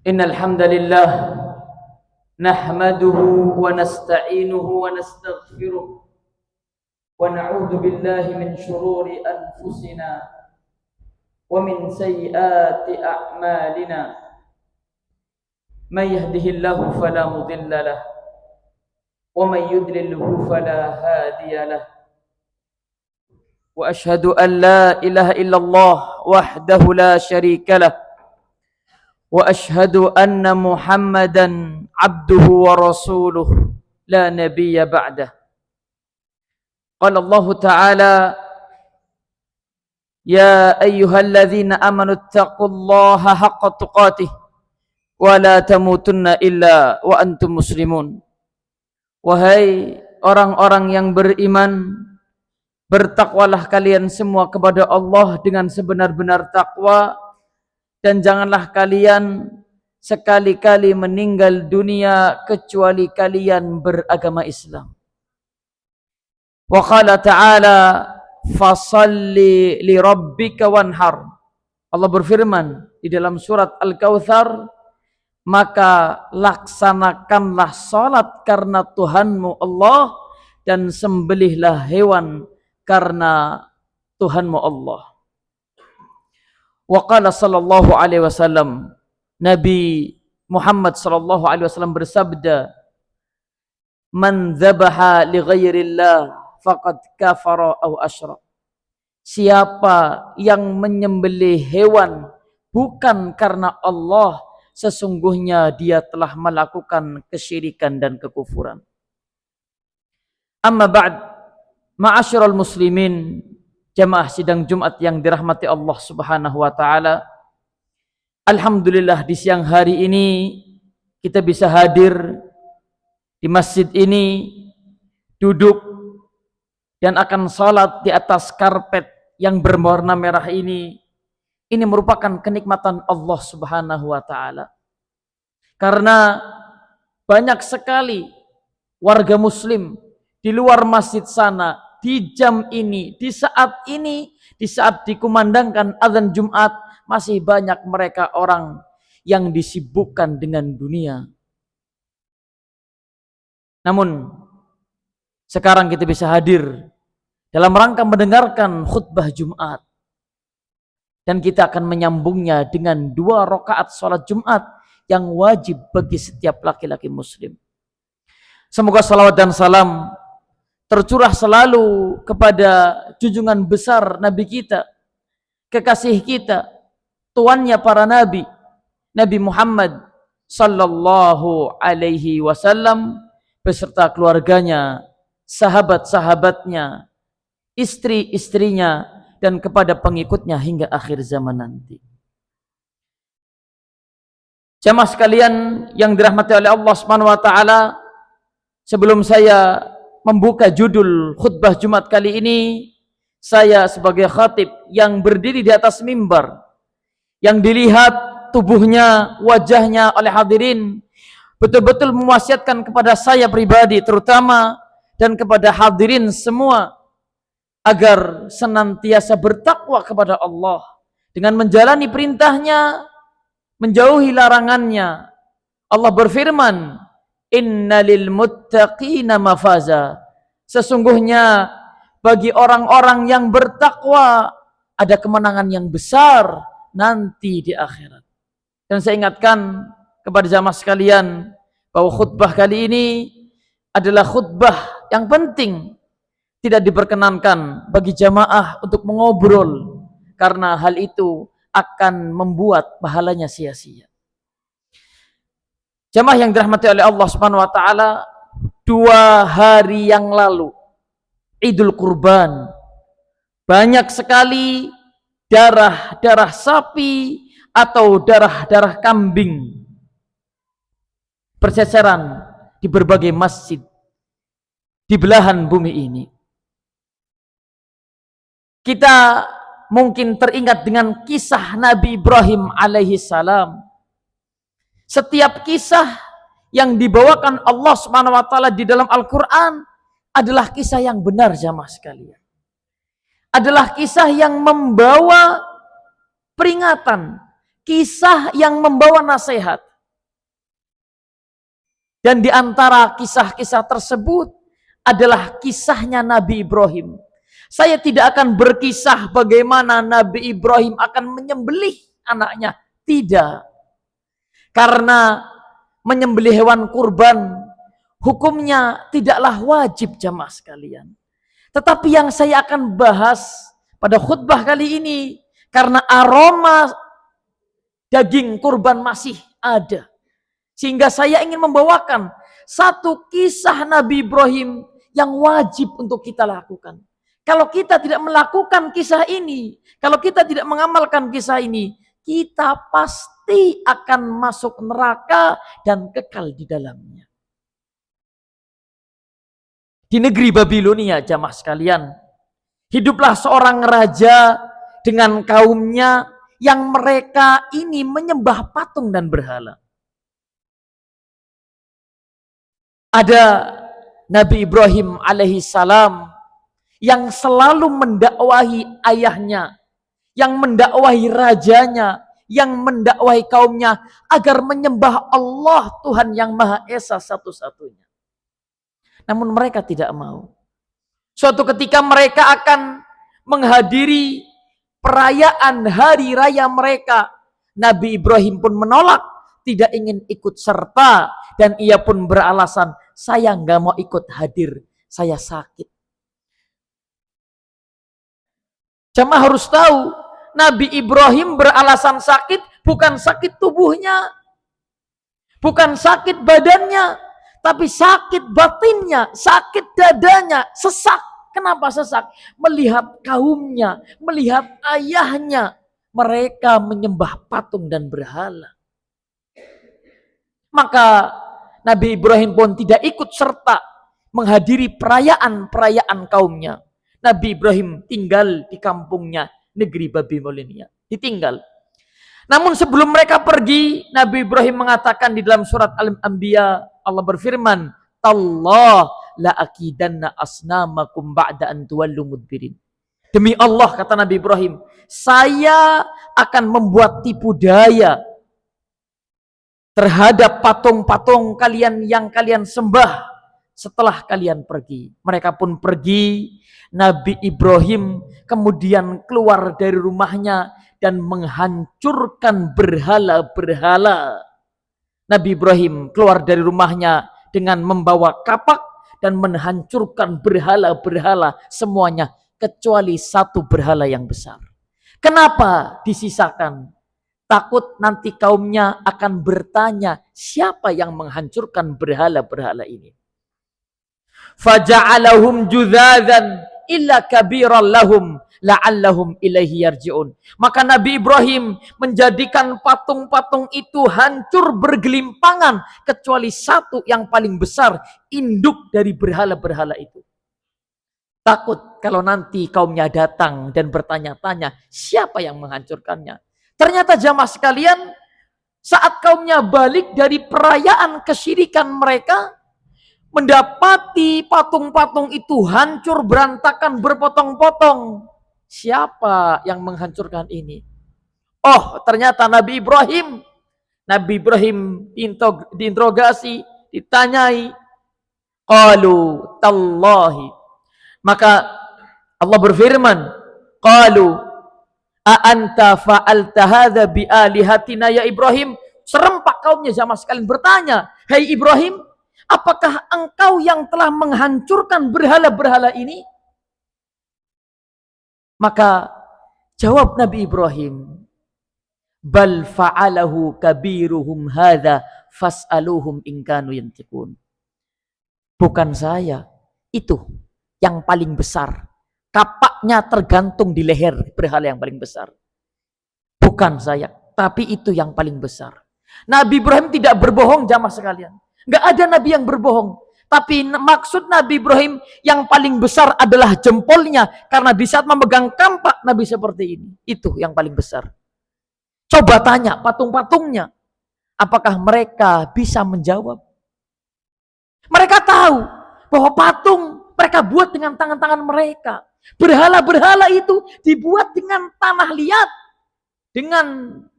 Innal hamdalillah nahmaduhu wa nasta'inuhu wa nastaghfiruh wa na'udzu billahi min shururi anfusina wa min sayyiati a'malina. May yahdihillahu fala mudilla lahu wa may yudlilhu fala hadiya lahu. Wa ashhadu an la ilaha illallah wahdahu la syarika lahu wa ashhadu anna Muhammadan abduhu wa rasuluh la nabiyya ba'dah. Qala Allah Ta'ala ya ayyuhalladzina amanu taqullaha haqqa tuqatih wa la tamutunna illa wa antum muslimun. Wahai orang-orang yang beriman, bertakwalah kalian semua kepada Allah dengan sebenar-benar takwa, dan janganlah kalian sekali-kali meninggal dunia kecuali kalian beragama Islam. Wa qala ta'ala fasalli li rabbika wanhar. Allah berfirman di dalam surat Al-Kautsar, maka laksanakanlah salat karena Tuhanmu Allah dan sembelihlah hewan karena Tuhanmu Allah. Wa qala sallallahu alaihi wasallam, Nabi Muhammad sallallahu alaihi wasallam bersabda, man dzabaha li ghairillah faqad kafara aw asyrak. Siapa yang menyembelih hewan bukan karena Allah, sesungguhnya dia telah melakukan kesyirikan dan kekufuran. Amma ba'd, ma'asyiral muslimin, jamaah sidang Jumat yang dirahmati Allah Subhanahu wa taala. Alhamdulillah di siang hari ini kita bisa hadir di masjid ini, duduk dan akan salat di atas karpet yang berwarna merah ini. Ini merupakan kenikmatan Allah Subhanahu wa taala. Karena banyak sekali warga muslim di luar masjid sana, di jam ini, di saat dikumandangkan azan Jumat, masih banyak mereka orang yang disibukkan dengan dunia. Namun sekarang kita bisa hadir dalam rangka mendengarkan khutbah Jumat, dan kita akan menyambungnya dengan 2 rakaat salat Jumat yang wajib bagi setiap laki-laki muslim. Semoga salawat dan salam tercurah selalu kepada junjungan besar Nabi kita, kekasih kita, tuannya para nabi, Nabi Muhammad sallallahu alaihi wasallam beserta keluarganya, sahabat-sahabatnya, istri-istrinya, dan kepada pengikutnya hingga akhir zaman nanti. Jamaah sekalian yang dirahmati oleh Allah Subhanahu wa taala, sebelum saya membuka judul khutbah Jumat kali ini, saya sebagai khatib yang berdiri di atas mimbar, yang dilihat tubuhnya, wajahnya oleh hadirin, betul-betul mewasiatkan kepada saya pribadi terutama dan kepada hadirin semua agar senantiasa bertakwa kepada Allah dengan menjalani perintahnya, menjauhi larangannya. Allah berfirman, innalil muttaqina mafaza. Sesungguhnya bagi orang-orang yang bertakwa ada kemenangan yang besar nanti di akhirat. Dan saya ingatkan kepada jamaah sekalian bahwa khutbah kali ini adalah khutbah yang penting. Tidak diperkenankan bagi jamaah untuk mengobrol, karena hal itu akan membuat pahalanya sia-sia. Jamaah yang dirahmati oleh Allah Subhanahu wa taala, 2 hari yang lalu Idul Kurban, banyak sekali darah sapi atau darah kambing berceceran di berbagai masjid di belahan bumi ini. Kita mungkin teringat dengan kisah Nabi Ibrahim alaihi salam. Setiap kisah yang dibawakan Allah Subhanahu wa taala di dalam Al-Qur'an adalah kisah yang benar jamaah sekalian. Adalah kisah yang membawa peringatan, kisah yang membawa nasihat. Dan di antara kisah-kisah tersebut adalah kisahnya Nabi Ibrahim. Saya tidak akan berkisah bagaimana Nabi Ibrahim akan menyembelih anaknya. Tidak. Karena menyembelih hewan kurban hukumnya tidaklah wajib jamaah sekalian. Tetapi yang saya akan bahas pada khutbah kali ini, karena aroma daging kurban masih ada, sehingga saya ingin membawakan satu kisah Nabi Ibrahim yang wajib untuk kita lakukan. Kalau kita tidak melakukan kisah ini, kalau kita tidak mengamalkan kisah ini, kita pasti akan masuk neraka dan kekal di dalamnya. Di negeri Babilonia, jamaah sekalian, hiduplah seorang raja dengan kaumnya yang mereka ini menyembah patung dan berhala. Ada Nabi Ibrahim alaihissalam yang selalu mendakwahi ayahnya, yang mendakwahi rajanya, yang mendakwahi kaumnya agar menyembah Allah Tuhan yang Maha Esa satu-satunya. Namun mereka tidak mau. Suatu ketika mereka akan menghadiri perayaan hari raya mereka, Nabi Ibrahim pun menolak, tidak ingin ikut serta, dan ia pun beralasan, saya nggak mau ikut hadir, saya sakit. Jamaah harus tahu, Nabi Ibrahim beralasan sakit, bukan sakit tubuhnya, bukan sakit badannya, tapi sakit batinnya, sakit dadanya, sesak. Kenapa sesak? Melihat kaumnya, melihat ayahnya, mereka menyembah patung dan berhala. Maka Nabi Ibrahim pun tidak ikut serta menghadiri perayaan-perayaan kaumnya. Nabi Ibrahim tinggal di kampungnya, negeri Babilonia. Ditinggal. Namun sebelum mereka pergi, Nabi Ibrahim mengatakan di dalam surat Al-Anbiya, Allah berfirman, "Tallah la akidanna asnamakum ba'da an tuwallu mudbirin." Demi Allah, kata Nabi Ibrahim, saya akan membuat tipu daya terhadap patung-patung kalian yang kalian sembah setelah kalian pergi. Mereka pun pergi. Nabi Ibrahim kemudian keluar dari rumahnya dan menghancurkan berhala-berhala. Nabi Ibrahim keluar dari rumahnya dengan membawa kapak dan menghancurkan berhala-berhala semuanya kecuali satu berhala yang besar. Kenapa disisakan? Takut nanti kaumnya akan bertanya, siapa yang menghancurkan berhala-berhala ini? Faja'alahum judzadan illa kabiran lahum la'allahum ilaihi yarji'un. Maka Nabi Ibrahim menjadikan patung-patung itu hancur bergelimpangan kecuali satu yang paling besar, induk dari berhala-berhala itu. Takut kalau nanti kaumnya datang dan bertanya-tanya siapa yang menghancurkannya. Ternyata jamaah sekalian, saat kaumnya balik dari perayaan kesyirikan mereka, mendapati patung-patung itu hancur berantakan berpotong-potong. Siapa yang menghancurkan ini? Oh, ternyata Nabi Ibrahim. Nabi Ibrahim diinterogasi, ditanyai. Qalu tallahi. Maka Allah berfirman, qalu a anta fa'alta hadza bi alihatina ya Ibrahim. Serempak kaumnya jamaah sekalian bertanya, "Hai Ibrahim, apakah engkau yang telah menghancurkan berhala-berhala ini?" Maka jawab Nabi Ibrahim, "Bal fa'alahu kabiruhum hadza fas'aluhum in kanu yantiqun." Bukan saya, itu yang paling besar. Kapaknya tergantung di leher berhala yang paling besar. Bukan saya, tapi itu yang paling besar. Nabi Ibrahim tidak berbohong jamaah sekalian. Enggak ada nabi yang berbohong. Tapi maksud Nabi Ibrahim yang paling besar adalah jempolnya. Karena di saat memegang kampak Nabi seperti ini. Itu yang paling besar. Coba tanya patung-patungnya. Apakah mereka bisa menjawab? Mereka tahu bahwa patung mereka buat dengan tangan-tangan mereka. Berhala-berhala itu dibuat dengan tanah liat. Dengan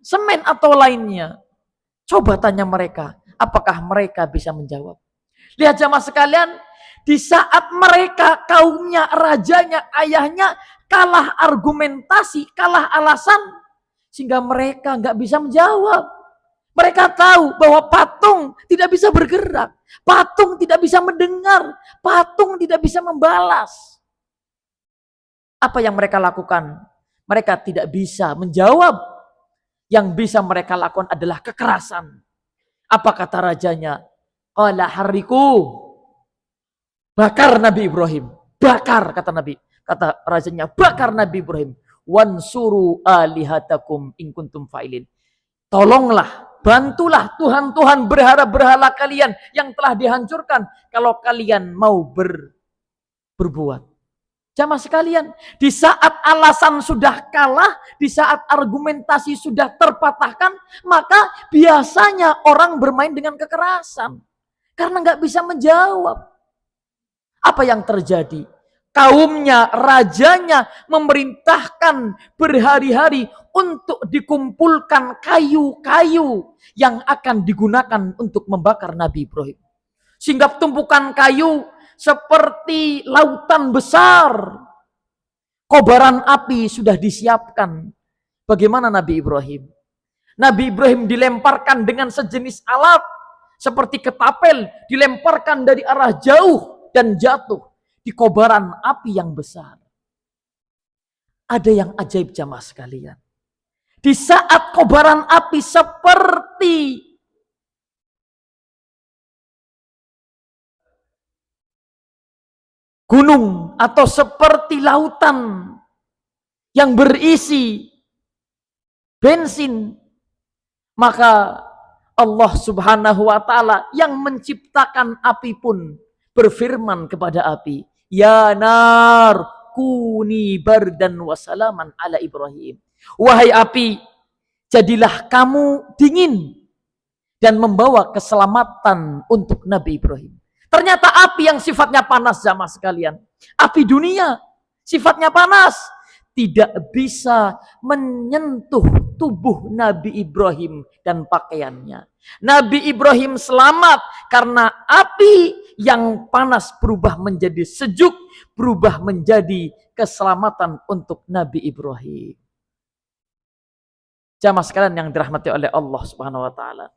semen atau lainnya. Coba tanya mereka. apakah mereka bisa menjawab? Lihat jamaah sekalian, di saat mereka, kaumnya, rajanya, ayahnya kalah argumentasi, kalah alasan, sehingga mereka nggak bisa menjawab. Mereka tahu bahwa patung tidak bisa bergerak, patung tidak bisa mendengar, patung tidak bisa membalas. Apa yang mereka lakukan? Mereka tidak bisa menjawab. Yang bisa mereka lakukan adalah kekerasan. Apa kata rajanya? Qala hariku. Bakar Nabi Ibrahim. Bakar, kata Nabi. Kata rajanya, bakar Nabi Ibrahim. Wansuru alihatakum in kuntum fa'ilin. Tolonglah, bantulah Tuhan-Tuhan berhala kalian yang telah dihancurkan kalau kalian mau berbuat. Jamaah sekalian, di saat alasan sudah kalah, di saat argumentasi sudah terpatahkan, maka biasanya orang bermain dengan kekerasan. Karena nggak bisa menjawab. Apa yang terjadi? Kaumnya, rajanya memerintahkan berhari-hari untuk dikumpulkan kayu-kayu yang akan digunakan untuk membakar Nabi Ibrahim. Sehingga tumpukan kayu seperti lautan besar. Kobaran api sudah disiapkan. Bagaimana Nabi Ibrahim? Nabi Ibrahim dilemparkan dengan sejenis alat seperti ketapel, dilemparkan dari arah jauh dan jatuh di kobaran api yang besar. Ada yang ajaib jamaah sekalian. Di saat kobaran api seperti gunung atau seperti lautan yang berisi bensin, maka Allah Subhanahu wa ta'ala yang menciptakan api pun berfirman kepada api, ya nar kuni bardan wasalaman ala Ibrahim. Wahai api, jadilah kamu dingin dan membawa keselamatan untuk Nabi Ibrahim. Ternyata api yang sifatnya panas jamaah sekalian. Api dunia sifatnya panas. Tidak bisa menyentuh tubuh Nabi Ibrahim dan pakaiannya. Nabi Ibrahim selamat karena api yang panas berubah menjadi sejuk, berubah menjadi keselamatan untuk Nabi Ibrahim. Jamaah sekalian yang dirahmati oleh Allah Subhanahu wa taala.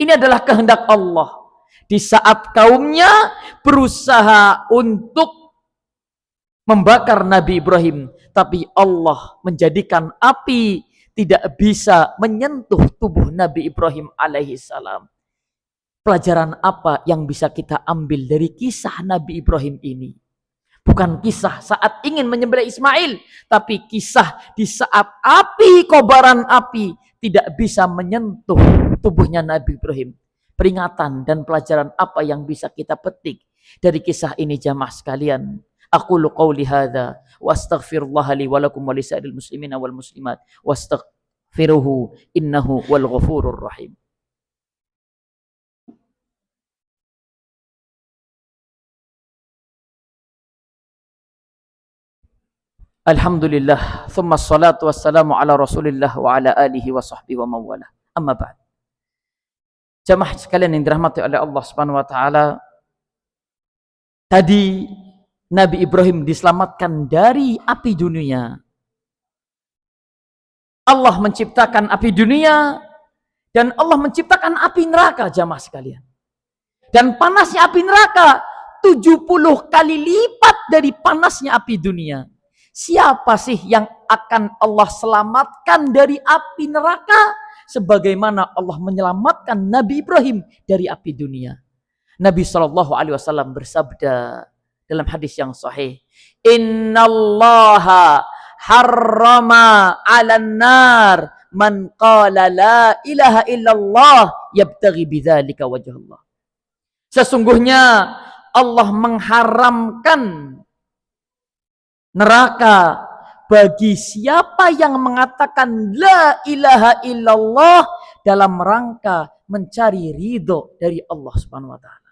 Ini adalah kehendak Allah. Di saat kaumnya berusaha untuk membakar Nabi Ibrahim, tapi Allah menjadikan api tidak bisa menyentuh tubuh Nabi Ibrahim alaihi salam. Pelajaran apa yang bisa kita ambil dari kisah Nabi Ibrahim ini? Bukan kisah saat ingin menyembelih Ismail, tapi kisah di saat api, kobaran api tidak bisa menyentuh tubuhnya Nabi Ibrahim. Peringatan dan pelajaran apa yang bisa kita petik dari kisah ini jamaah sekalian? Aqulu qawli hadza wa astaghfirullah li wa lakum wa lisa'iril muslimina wal muslimat wastaghfiruhu innahu wal ghafurur rahim. Alhamdulillah, thumma salatu wassalamu ala Rasulillah wa ala alihi wa sahbihi wa mawala. Amma ba'd. Jamaah sekalian yang dirahmati oleh Allah Subhanahu wa taala, tadi Nabi Ibrahim diselamatkan dari api dunia. Allah menciptakan api dunia dan Allah menciptakan api neraka jamaah sekalian. Dan panasnya api neraka 70 kali lipat dari panasnya api dunia. Siapa sih yang akan Allah selamatkan dari api neraka sebagaimana Allah menyelamatkan Nabi Ibrahim dari api dunia? Nabi SAW bersabda dalam hadis yang sahih, innallaha harrama 'alan nar man qala la ilaha illallah yabtaghi bidzalika wajhallah. Sesungguhnya Allah mengharamkan neraka bagi siapa yang mengatakan la ilaha illallah dalam rangka mencari ridho dari Allah Subhanahu wa taala.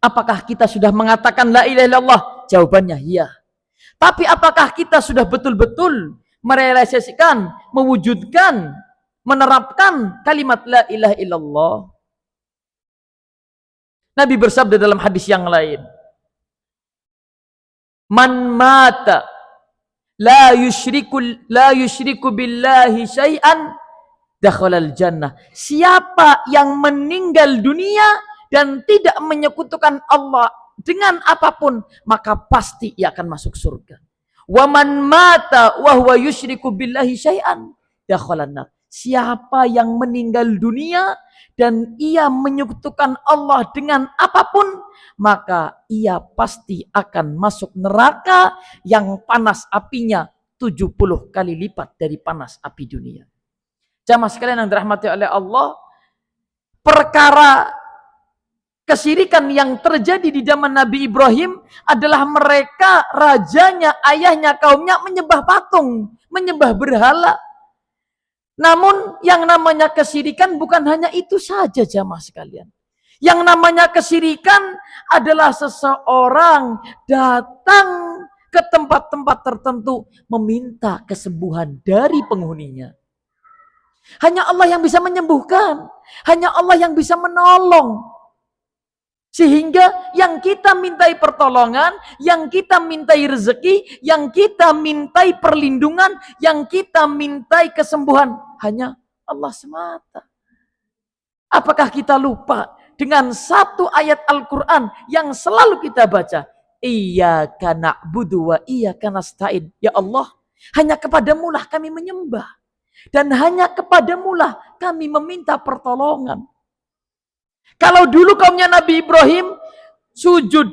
Apakah kita sudah mengatakan la ilaha illallah? Jawabannya iya. Tapi apakah kita sudah betul-betul merealisasikan, mewujudkan, menerapkan kalimat la ilaha illallah? Nabi bersabda dalam hadis yang lain, "Man mata la yusyriku billahi syai'an dakhalal jannah." Siapa yang meninggal dunia dan tidak menyekutukan Allah dengan apapun, maka pasti ia akan masuk surga. Wa man mata wa huwa yusyriku billahi syai'an dakhalan nar. Siapa yang meninggal dunia dan ia menyekutukan Allah dengan apapun, maka ia pasti akan masuk neraka yang panas apinya 70 kali lipat dari panas api dunia. Jamaah sekalian yang dirahmati oleh Allah, perkara kesyirikan yang terjadi di zaman Nabi Ibrahim adalah mereka, rajanya, ayahnya, kaumnya menyembah patung, menyembah berhala. Namun yang namanya kesyirikan bukan hanya itu saja jamaah sekalian. Yang namanya kesyirikan adalah seseorang datang ke tempat-tempat tertentu meminta kesembuhan dari penghuninya. Hanya Allah yang bisa menyembuhkan. Hanya Allah yang bisa menolong. Sehingga yang kita mintai pertolongan, yang kita mintai rezeki, yang kita mintai perlindungan, yang kita mintai kesembuhan, hanya Allah semata. Apakah kita lupa dengan satu ayat Al-Quran yang selalu kita baca? Iyyaka na'budu wa iyyaka nasta'in. Ya Allah, hanya kepadamulah kami menyembah. Dan hanya kepadamulah kami meminta pertolongan. Kalau dulu kaumnya Nabi Ibrahim sujud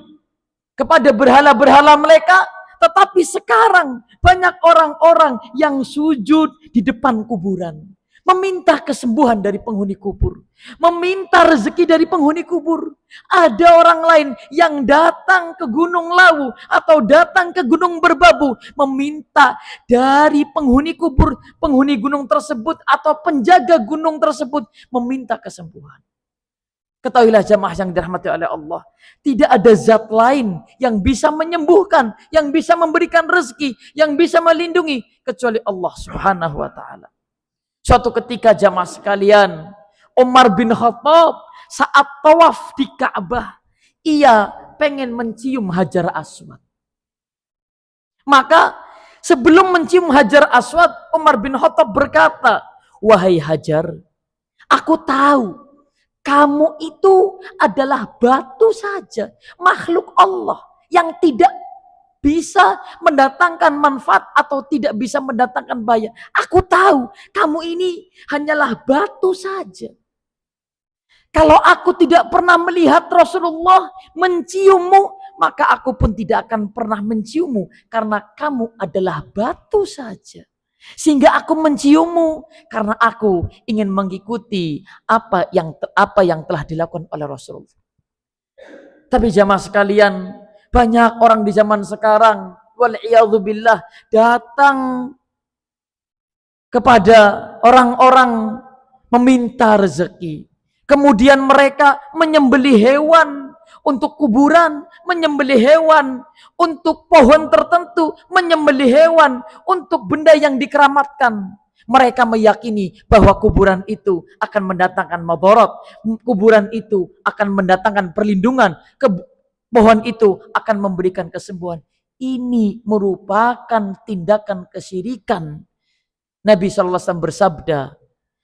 kepada berhala-berhala mereka, tetapi sekarang banyak orang-orang yang sujud di depan kuburan. Meminta kesembuhan dari penghuni kubur. Meminta rezeki dari penghuni kubur. Ada orang lain yang datang ke Gunung Lawu atau datang ke Gunung Berbabu. Meminta dari penghuni kubur, penghuni gunung tersebut atau penjaga gunung tersebut. Meminta kesembuhan. Ketahuilah jamaah yang dirahmati oleh Allah, tidak ada zat lain yang bisa menyembuhkan, yang bisa memberikan rezeki, yang bisa melindungi kecuali Allah Subhanahu wa taala. Suatu ketika jamaah sekalian, Umar bin Khattab saat tawaf di Ka'bah, ia pengen mencium Hajar Aswad. Maka sebelum mencium Hajar Aswad, Umar bin Khattab berkata, "Wahai Hajar, aku tahu kamu itu adalah batu saja, makhluk Allah yang tidak bisa mendatangkan manfaat atau tidak bisa mendatangkan bahaya. Aku tahu kamu ini hanyalah batu saja. Kalau aku tidak pernah melihat Rasulullah menciummu, maka aku pun tidak akan pernah menciummu karena kamu adalah batu saja. Sehingga aku menciummu karena aku ingin mengikuti apa yang telah dilakukan oleh Rasulullah." Tapi jamaah sekalian, banyak orang di zaman sekarang wal'iyadzubillah datang kepada orang-orang meminta rezeki. Kemudian mereka menyembelih hewan untuk kuburan, menyembelih hewan untuk pohon tertentu, menyembelih hewan untuk benda yang dikeramatkan. Mereka meyakini bahwa kuburan itu akan mendatangkan madarat, kuburan itu akan mendatangkan perlindungan, pohon itu akan memberikan kesembuhan. Ini merupakan tindakan kesyirikan. Nabi SAW bersabda,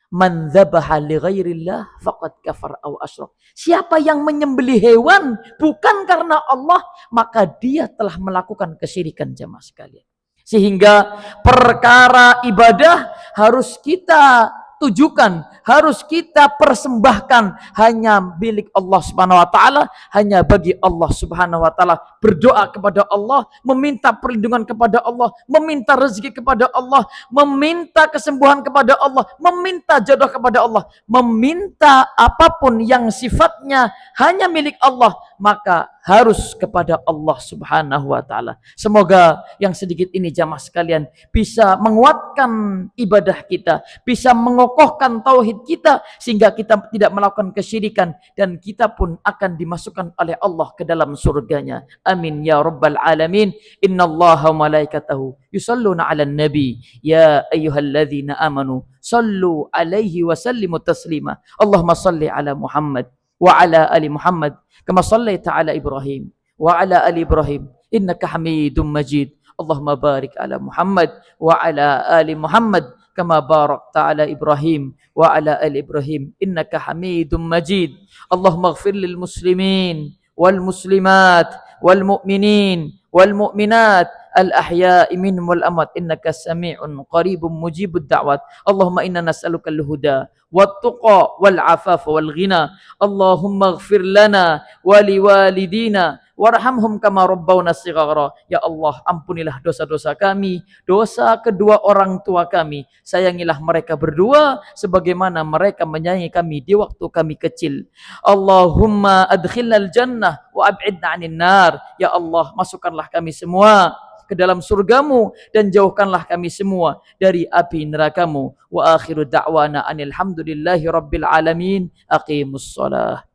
"Man dzabaha li ghairillah faqad kafar aw asyrak." Siapa yang menyembelih hewan bukan karena Allah, maka dia telah melakukan kesyirikan jamaah sekalian. Sehingga perkara ibadah harus kita tujukan, harus kita persembahkan hanya milik Allah Subhanahu wa taala, hanya bagi Allah Subhanahu wa taala. Berdoa kepada Allah, meminta perlindungan kepada Allah, meminta rezeki kepada Allah, meminta kesembuhan kepada Allah, meminta jodoh kepada Allah, meminta apapun yang sifatnya hanya milik Allah, maka harus kepada Allah Subhanahu wa taala. Semoga yang sedikit ini jamaah sekalian bisa menguatkan ibadah kita, bisa mengokohkan tauhid kita sehingga kita tidak melakukan kesyirikan dan kita pun akan dimasukkan oleh Allah ke dalam surganya. Amin ya rabbal alamin. Innallaha wa malaikatahu yusalluna 'alan nabi ya ayyuhalladzina amanu sallu alaihi wa sallimu taslima. Allahumma salli ala Muhammad wa ala ali Muhammad kama sallaita ala Ibrahim wa ala ali Ibrahim innaka Hamidum Majid. Allahumma barik ala Muhammad wa ala ali Muhammad kama barakta ala Ibrahim wa ala ali Ibrahim innaka Hamidum Majid. Allahumma ighfir lil muslimin wal muslimat wal mu'minin wal mu'minat al ahya'i minhum wal amwat innaka sami'un qaribun mujibud da'wat. Allahumma inna nas'aluka al huda wat tuqa wal afafa wal ghina. Allahumma ighfir lana wa liwalidina warhamhum kama rabbawna shighara. Ya Allah, ampunilah dosa-dosa kami, dosa kedua orang tua kami. Sayangilah mereka berdua sebagaimana mereka menyayangi kami di waktu kami kecil. Allahumma adkhilnal jannah wa ab'idna 'anil nar. Ya Allah, masukkanlah kami semua ke dalam surgamu dan jauhkanlah kami semua dari api nerakamu. Wa akhiru da'wana anil hamdulillahi rabbil alamin. Aqimus shalah.